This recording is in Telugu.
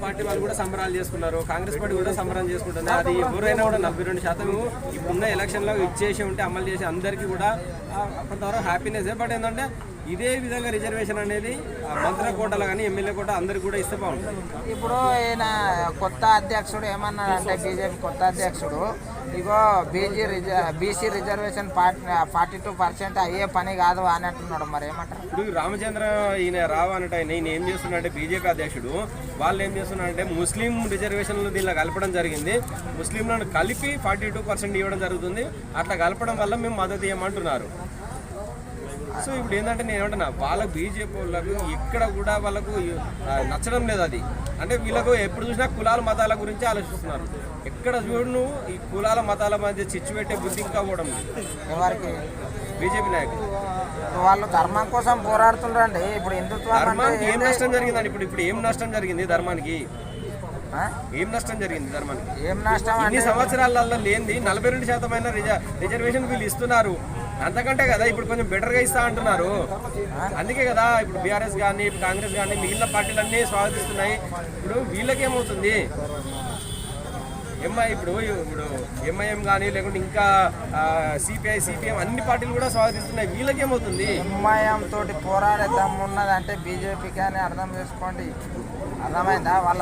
పార్టీ వాళ్ళు కూడా సంబరాలు చేసుకున్నారు, కాంగ్రెస్ పార్టీ కూడా సంబరాలు చేసుకుంటుంది. అది ఎవరైనా కూడా 42% ఇప్పుడున్న ఎలక్షన్లో ఇచ్చేసి ఉంటే అమలు చేసి అందరికీ కూడా కొంతవరకు హ్యాపీనెస్. బట్ ఏంటంటే ఇదే విధంగా రిజర్వేషన్ అనేది మంత్రుల కోటలో కానీ ఎమ్మెల్యే కోట అందరికి కూడా ఇస్తే బాగుంటుంది. ఇప్పుడు ఈయన కొత్త అధ్యక్షుడు ఏమన్నాడంటే బీజేపీ కొత్త అధ్యక్షుడు ఇగో బీసీ రిజర్వేషన్ 42% అయ్యే పని కాదు అని అంటున్నాడు. మరి ఏమంటారు? ఇప్పుడు రామచంద్ర ఈయన రావు అన్నట్టు ఈయన ఏం చేస్తున్నాడంటే బీజేపీ అధ్యక్షుడు వాళ్ళు ఏం చేస్తున్నారంటే ముస్లిం రిజర్వేషన్లు దీనిలో కలపడం జరిగింది, ముస్లింలను కలిపి 42% ఇవ్వడం జరుగుతుంది. అట్లా కలపడం వల్ల మేము మద్దతు ఇవ్వమంటున్నారు. సో ఇప్పుడు ఏంటంటే నేను ఏమంటున్నా వాళ్ళకు బీజేపీ వాళ్ళకు ఎక్కడ కూడా వాళ్ళకు నచ్చడం లేదు. అది అంటే వీళ్ళకు ఎప్పుడు చూసినా కులాల మతాల గురించి ఆలోచిస్తున్నారు. ఎక్కడ చూడను ఈ కులాల మతాల మధ్య చిచ్చు పెట్టే బుద్ధి ఇంకా కూడా ఎవరికి? బీజేపీ నాయకులు. వాళ్ళు ధర్మం కోసం పోరాడుతున్నారండి. ఇప్పుడు ధర్మానికి ఏం నష్టం జరిగిందండి? ఇప్పుడు ఏం నష్టం జరిగింది ధర్మానికి? ఏం నష్టం జరిగింది ధర్మానికి? ఏం నష్టం? ఇన్ని సంవత్సరాలలో లేనిది 42% రిజర్వేషన్ వీళ్ళు ఇస్తున్నారు. అంతకంటే కదా ఇప్పుడు కొంచెం బెటర్గా ఇస్తా అంటున్నారు. అందుకే కదా ఇప్పుడు బీఆర్ఎస్ కానీ కాంగ్రెస్ కానీ మిగిలిన పార్టీలన్నీ స్వాగతిస్తున్నాయి. ఇప్పుడు వీళ్ళకేమవుతుంది? ఇప్పుడు ఎంఐఎం కానీ లేకుంటే ఇంకా సిపిఐ సిపిఎం అన్ని పార్టీలు కూడా స్వాగతిస్తున్నాయి. వీళ్ళకేమవుతుంది? ఎంఐఎం తోటి పోరాడే దమ్ము ఉన్నదంటే బీజేపీకి అని అర్థం చేసుకోండి. అర్థమైందా? వాళ్ళ